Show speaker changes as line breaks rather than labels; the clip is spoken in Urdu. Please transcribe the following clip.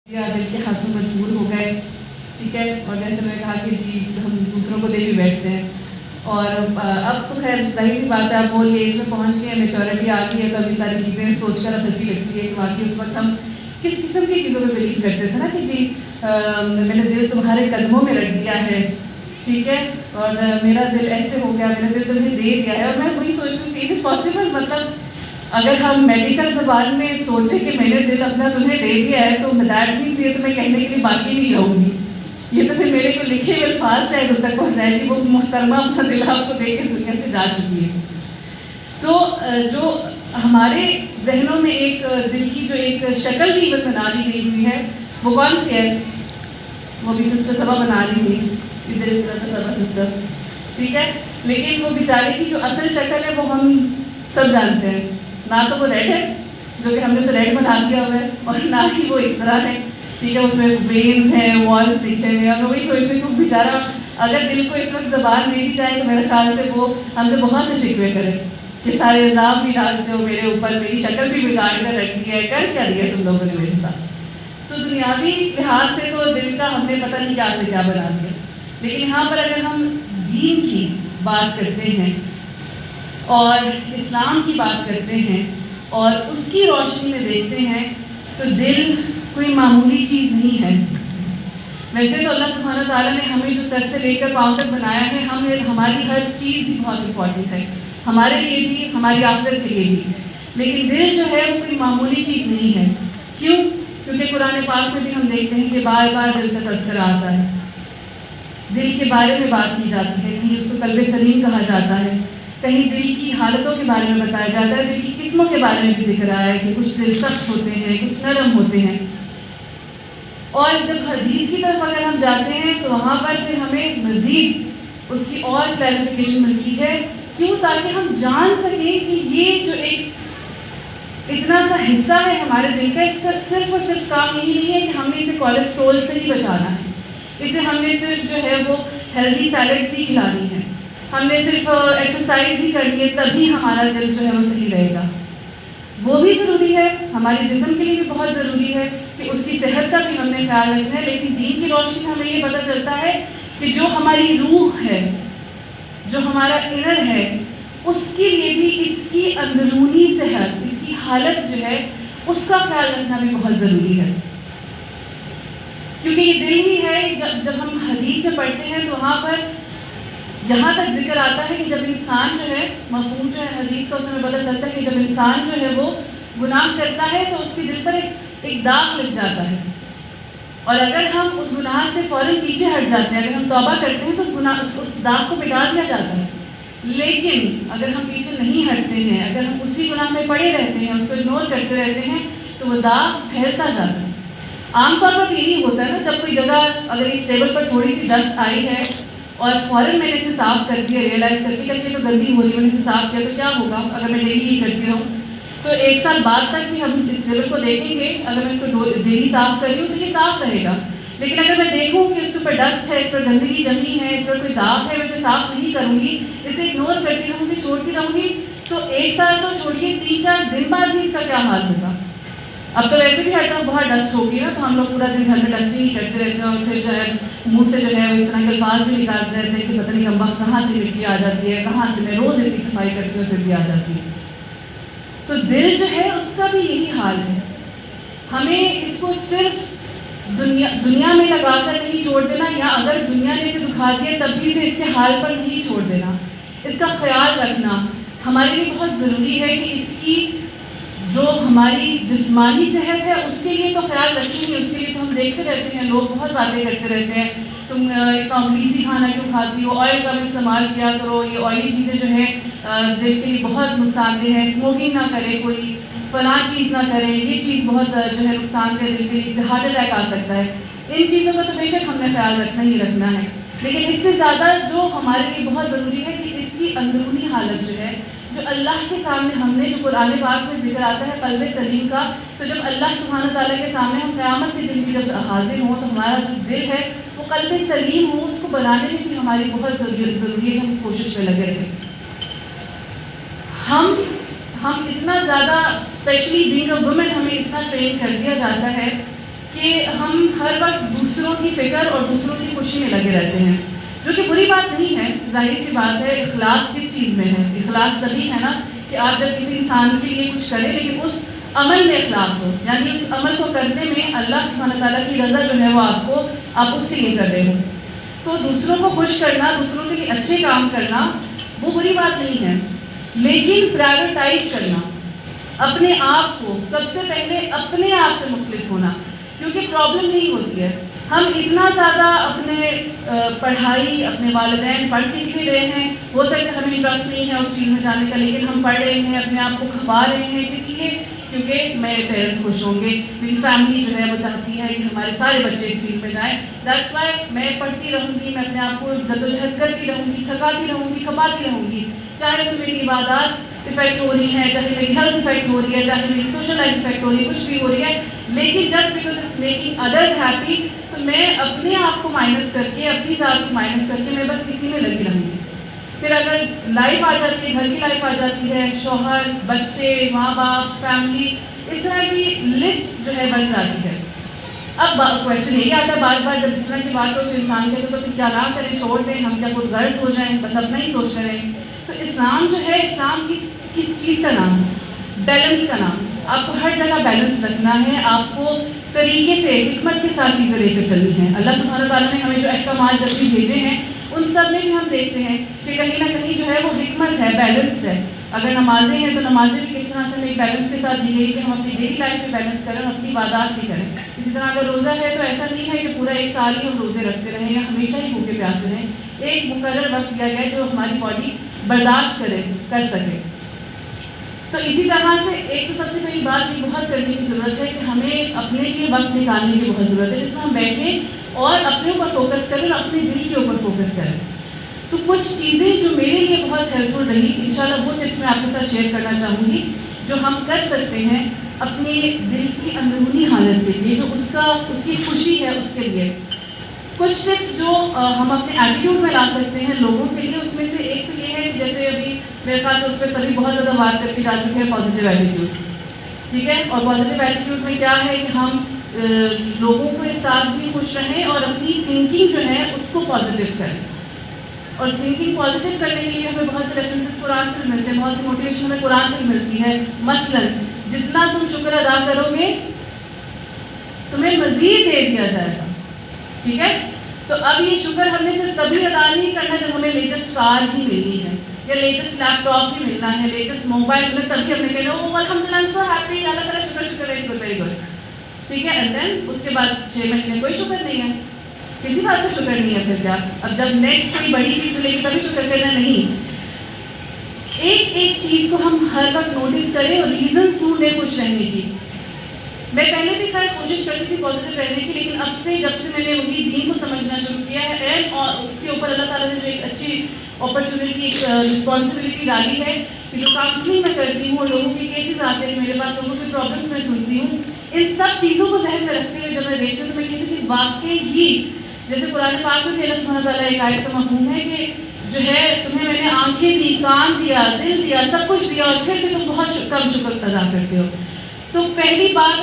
یا دل کے ہاتھوں مجبور ہو گئے، ٹھیک ہے، اور جیسے میں نے کہا کہ جی ہم دوسروں کو دے بھی بیٹھتے ہیں، اور اب تو خیر ظاہر سی بات ہے، اب وہ ایج میں پہنچ گئے ہیں، میچورٹی آ گئی ہے، تو ابھی ساری چیزیں سوچ کر اب ہنسی لگتی ہے کہ واقعی اس وقت ہم کس قسم کی چیزوں میں بلیو کرتے تھے نا کہ جی میں نے دل تمہارے قدموں میں رکھ دیا ہے، ٹھیک ہے، اور میرا دل ایسے ہو گیا، میں نے دل تمہیں دے دیا ہے، اور میں وہی سوچ رہی تھی پاسبل، مطلب اگر ہم میڈیکل زبان میں سوچیں کہ میں نے دل اپنا تمہیں دے دیا ہے تو دیٹ مینس یہ تو میں کہنے کے لیے باقی نہیں رہوں گی، یہ تو پھر میرے کو لکھے ہوئے الفاظ شاید اب تک پہنچ جائے گی، وہ محترمہ اپنا دل آپ کو دے کے دنیا سے جا چکی ہے۔ تو جو ہمارے ذہنوں میں ایک دل کی جو ایک شکل بھی بنا دی گئی ہوئی ہے وہ کون سی ہے؟ وہ بھی سسٹر صبا بنا لی ہوئی دل صبا سسٹر، ٹھیک ہے، لیکن وہ بیچارے کی جو اصل شکل ہے وہ ہم سب جانتے ہیں، نہ تو وہ ریڈ ہے جو کہ ہم نے اسے ریڈ بنا دیا ہوا ہے، اور نہ ہی وہ اس طرح ہے، ٹھیک ہے، اس میں وینز ہیں، والز دکھے ہوئے ہیں، اور میں وہی سوچ رہی ہوں بیچارہ اگر دل کو اس وقت زبان دے دی جائے تو میرے خیال سے وہ ہم سے بہت سے شکوے کرے کہ سارے الزام بھی ڈالتے ہو میرے اوپر، میری شکل بھی بگاڑ کر رکھ دی ہے، کر کیا دیا تم لوگوں نے میرے ساتھ۔ سو دنیاوی لحاظ سے تو دل کا ہم نے پتہ نہیں کیا سے کیا بنا دیا، لیکن یہاں پر اگر ہم دین کی بات کرتے ہیں اور اسلام کی بات کرتے ہیں اور اس کی روشنی میں دیکھتے ہیں تو دل کوئی معمولی چیز نہیں ہے۔ ویسے تو اللہ سبحانہ تعالیٰ نے ہمیں جو سر سے لے کر پاؤں تک بنایا ہے، ہماری ہر چیز ہی بہت امپورٹنٹ ہے، ہمارے لیے بھی، ہماری آخرت کے لیے بھی، لیکن دل جو ہے وہ کوئی معمولی چیز نہیں ہے۔ کیوں؟ کیونکہ قرآن پاک میں بھی ہم دیکھتے ہیں کہ بار بار دل کا تذکرہ آتا ہے، دل کے بارے میں بات کی جاتی ہے، کہیں اس کو قلب سلیم کہا جاتا ہے، کہیں دل کی حالتوں کے بارے میں بتایا جاتا ہے، دل کی قسموں کے بارے میں بھی ذکر آیا ہے کہ کچھ دل سخت ہوتے ہیں، کچھ نرم ہوتے ہیں، اور جب حدیث کی طرف اگر ہم جاتے ہیں تو وہاں پر پھر ہمیں مزید اس کی اور کلیریفیکیشن ملتی ہے، کیوں؟ تاکہ ہم جان سکیں کہ یہ جو ایک اتنا سا حصہ ہے ہمارے دل کا، اس کا صرف اور صرف کام یہی نہیں ہے کہ ہم نے اسے کولیسٹرول سے ہی بچانا ہے، اسے ہم نے صرف جو ہے وہ ہیلدی سیلڈس ہی کھلانی ہے، ہم نے صرف ایکسرسائز ہی کرنی ہے تبھی ہمارا دل جو ہے وہ صحیح رہے گا۔ وہ بھی ضروری ہے، ہمارے جسم کے لیے بھی بہت ضروری ہے کہ اس کی صحت کا بھی ہم نے خیال رکھنا ہے، لیکن دین کی روشنی میں ہمیں یہ پتہ چلتا ہے کہ جو ہماری روح ہے، جو ہمارا انر ہے، اس کے لیے بھی اس کی اندرونی صحت، اس کی حالت جو ہے اس کا خیال رکھنا بھی بہت ضروری ہے، کیونکہ یہ دل ہی ہے۔ جب ہم حدیث سے پڑھتے ہیں تو وہاں پر یہاں تک ذکر آتا ہے کہ جب انسان جو ہے، مفہوم جو ہے حدیث کا، اس میں پتہ چلتا ہے کہ جب انسان جو ہے وہ گناہ کرتا ہے تو اس کے دل پر ایک داغ لگ جاتا ہے، اور اگر ہم اس گناہ سے فوراً پیچھے ہٹ جاتے ہیں، اگر ہم توبہ کرتے ہیں تو اس داغ کو مٹا دیا جاتا ہے، لیکن اگر ہم پیچھے نہیں ہٹتے ہیں، اگر ہم اسی گناہ میں پڑے رہتے ہیں، اس کو اگنور کرتے رہتے ہیں تو وہ داغ پھیلتا جاتا ہے۔ عام طور پر یہی ہوتا ہے نا، جب کوئی جگہ اگر اس ٹیبل پر تھوڑی سی ڈسٹ آئی ہے اور فوراً میں نے اسے صاف کر دیا، ریئلائز کر کے اچھے تو گندی ہو رہی ہے، میں نے اسے صاف کیا تو کیا ہوگا اگر میں ڈیلی ہی کرتی رہوں، تو 1 سال بعد تک بھی ہم اس ٹیبل کو دیکھیں گے، اگر میں اس کو ڈیلی صاف کر رہی ہوں تو یہ صاف رہے گا، لیکن اگر میں دیکھوں کہ اس کے اوپر ڈسٹ ہے، اس پر گندگی جمی ہے، اس پر کوئی داغ ہے، میں اسے صاف نہیں کروں گی، اسے اگنور کرتی رہوں گی، چھوڑتی رہوں گی، تو 1 سال تو چھوڑیے 3-4 دن بعد ہی اس کا کیا حال ہوگا۔ اب تو ویسے بھی ہر طرف بہت ڈسٹ ہوگی نا، تو ہم لوگ پورا دن گھر میں ڈسٹنگ ہی کرتے رہتے ہیں، اور پھر جو ہے منہ سے جو ہے اس طرح کے الفاظ بھی نکالتے رہتے ہیں کہ پتہ نہیں کہاں سے مٹی آ جاتی ہے، کہاں سے، میں روز اتنی صفائی کرتی ہوں پھر بھی آ جاتی ہے۔ تو دل جو ہے اس کا بھی یہی حال ہے، ہمیں اس کو صرف دنیا میں لگا کر نہیں چھوڑ دینا، یا اگر دنیا نے اسے دکھا دیا تب بھی اسے اس کے حال پر نہیں چھوڑ دینا، اس کا خیال رکھنا ہمارے لیے بہت ضروری ہے کہ اس کی جو ہماری جسمانی صحت ہے اس کے لیے تو خیال رکھیں گے، اس کے لیے تو ہم دیکھتے رہتے ہیں، لوگ بہت باتیں کرتے رہتے ہیں، تم اتنا گریسی کھانا کیوں کھاتی ہو، آئل کا استعمال کیا کرو، یہ آئلی چیزیں جو ہیں دل کے لیے بہت نقصان دہ ہے، اسموکنگ نہ کرے کوئی، فلاں چیز نہ کرے، یہ چیز بہت جو ہے نقصان دہ، دل کے لیے، اس سے ہارٹ اٹیک آ سکتا ہے۔ ان چیزوں کا تو بے شک ہم نے خیال رکھنا ہی رکھنا ہے، لیکن اس سے زیادہ جو ہمارے لیے بہت ضروری ہے کہ اس کی اندرونی حالت جو ہے، جو اللہ کے سامنے ہم نے، جو قرآن پاک میں ذکر آتا ہے قلب سلیم کا، تو جب اللہ سبحانہ تعالیٰ کے سامنے ہم قیامت کے دن بھی جب حاضر ہوں تو ہمارا جو دل ہے وہ قلب سلیم ہو، اس کو بنانے میں بھی ہماری بہت ضروری ہے، ہم اس کوشش میں لگے رہیں۔ ہم اتنا زیادہ اسپیشلی بینگ اے وومن ہمیں اتنا ٹرین کر دیا جاتا ہے کہ ہم ہر وقت دوسروں کی فکر اور دوسروں کی خوشی میں لگے رہتے ہیں، جو کہ بری بات نہیں ہے. ظاہر سی بات ہے، اخلاص کس چیز میں ہے؟ اخلاص تبھی ہے نا کہ آپ جب کسی انسان کے لیے کچھ کریں لیکن اس عمل میں اخلاص ہو، یعنی اس عمل کو کرنے میں اللہ سبحانہ تعالیٰ کی رضا جو ہے وہ آپ اس کے لیے کر رہے ہو. تو دوسروں کو خوش کرنا، دوسروں کے لیے اچھے کام کرنا وہ بری بات نہیں ہے، لیکن پرائیورٹائز کرنا، اپنے آپ کو سب سے پہلے اپنے آپ سے مخلص ہونا. کیونکہ پرابلم نہیں ہوتی ہے، ہم اتنا زیادہ اپنے پڑھائی، اپنے والدین پڑھ کس لیے رہے ہیں، ہو سکتا ہے ہمیں انٹرسٹ نہیں ہے اس فیلڈ میں جانے کا، لیکن ہم پڑھ رہے ہیں، اپنے آپ کو کھپا رہے ہیں کس لیے؟ کیونکہ میرے پیرنٹس خوش ہوں گے، میری فیملی جو ہے وہ چاہتی ہے کہ ہمارے سارے بچے اس فیلڈ میں جائیں. دیٹس وائی میں پڑھتی رہوں گی، میں اپنے آپ کو جدوجہد کرتی رہوں گی، تھکاتی رہوں گی، کھپاتی رہوں گی، چاہے اس میں میری عبادات افیکٹ ہو رہی ہے، چاہے میری ہیلتھ افیکٹ ہو رہی ہے، چاہے میری سوشل لائف افیکٹ ہو رہی ہے، کچھ بھی ہو رہی ہے، لیکن just because it's making others happy, تو میں اپنے آپ کو مائنس کر کے، اپنی ذات کو مائنس کر کے میں بس اسی میں لگی رہوں گی. پھر اگر لائف آ جاتی ہے، گھر کی لائف آ جاتی ہے، شوہر، بچے، ماں باپ، فیملی، اس طرح کی لسٹ جو ہے بن جاتی ہے. اب کویشچن یہی آتا ہے بار بار جب اس طرح کی بات ہو تو انسان کہتے تو پھر کیا نہ کریں، چھوڑ دیں، ہم کیا خود غرض ہو جائیں، بس اپنا ہی سوچتے رہیں. تو اسلام جو ہے، اسلام کس چیز کا نام ہے؟ بیلنس کا نام. آپ کو ہر جگہ بیلنس رکھنا ہے، آپ کو طریقے سے، حکمت کے ساتھ چیزیں لے کر چلنی ہیں. اللہ سبحانہ تعالیٰ نے ہمیں جو احکامات جب بھی بھیجے ہیں ان سب میں بھی ہم دیکھتے ہیں کہ کہیں نہ کہیں جو ہے وہ حکمت ہے، بیلنس ہے. اگر نمازیں ہیں تو نمازیں بھی کس طرح سے ہمیں بیلنس کے ساتھ دی گئی کہ ہم اپنی ڈیلی لائف میں بیلنس کریں اور اپنی عبادات بھی کریں. اسی طرح اگر روزہ ہے تو ایسا نہیں ہے کہ پورا ایک سال ہی ہم روزے رکھتے رہیں یا ہمیشہ ہی بھوکے پیاسے رہیں. ایک مقرر وقت دیا گیا ہے جو ہماری باڈی برداشت کر سکے. تو اسی طرح سے ایک تو سب سے پہلی بات یہ بہت کرنے کی ضرورت ہے کہ ہمیں اپنے لیے وقت نکالنے کی بہت ضرورت ہے، جس میں ہم بیٹھیں اور اپنے اوپر فوکس کریں اور اپنے دل کے اوپر فوکس کریں. تو کچھ چیزیں جو میرے لیے بہت ہیلپ فل رہی، انشاءاللہ وہ ٹپس میں آپ کے ساتھ شیئر کرنا چاہوں گی جو ہم کر سکتے ہیں اپنے دل کی اندرونی حالت کے لیے، جو اس کی خوشی ہے اس کے لیے. کچھ ٹپس جو ہم اپنے ایٹیٹیوڈ میں لا سکتے ہیں لوگوں کے لیے، اس میں سے ایک تو یہ ہے کہ جیسے ابھی میرے خیال سے اس پہ سبھی بہت زیادہ بات کر کے جا چکے ہیں، پازیٹیو ایٹیٹیوڈ. ٹھیک ہے، اور پازیٹیو ایٹیٹیوڈ میں کیا ہے کہ ہم لوگوں کے ساتھ بھی خوش رہیں اور اپنی تھنکنگ جو ہے اس کو پازیٹیو کریں. اور تھنکنگ پازیٹیو کرنے کے لیے ہمیں بہت سے ریفرنسز قرآن سے ملتے ہیں، بہت سی موٹیویشن ہمیں قرآن سے ملتی ہے. مثلاً جتنا تم شکر ادا کرو گے تمہیں مزید دے دیا جائے گا. ٹھیک ہے، تو اب یہ شکر ہم نے صرف تبھی ادا نہیں کرنا جب ہمیں لیٹسٹ کار ہی ملنی ہے یا لیٹسٹ لیپ ٹاپ ہی ملنا ہے، لیٹسٹ موبائل ملنا، تبھی ہم نے کہنا او الحمد للہ سو ہیپی، اللہ تعالیٰ شکر ویری گڈ ویری گڈ. ٹھیک ہے، اینڈ دین اس کے بعد 6 مہینے کوئی شکر نہیں ہے، کسی بات کا شکر نہیں ہے. پھر کیا اب جب نیکسٹ کوئی بڑی چیز ملے گی تبھی شکر کرنا نہیں. ایک چیز کو ہم ہر وقت نوٹس کریں اور ریزنس ڈھونڈیں خوش رہنے کی. میں پہلے بھی خیر کوشش کرتی تھی پازیٹیو رہنے کی، لیکن اب سے جب سے میں نے وہی دین کو سمجھنا شروع کیا ہے اور اس کے اوپر اللہ تعالیٰ نے جو ایک اچھی اپرچونیٹی، ایک رسپانسبلٹی ڈالی ہے کہ جو کاؤنسلنگ میں کرتی ہوں، لوگوں کے کیسز آتے ہیں میرے پاس، لوگوں کی پرابلمس میں سنتی ہوں، ان سب چیزوں کو ذہن میں رکھتے ہوئے جب میں دیکھتی ہوں تو میں کہتی ہوں کہ واقعی جیسے قرآن پاک میں بھی اللہ سبحانہ تعالیٰ ایک آیت کا مفہوم ہے کہ جو ہے تمہیں میں نے آنکھیں دی، کان دیا، دل دیا، سب کچھ دیا اور پھر بھی تم بہت کم شکر ادا کرتے ہو. تو پہلی بات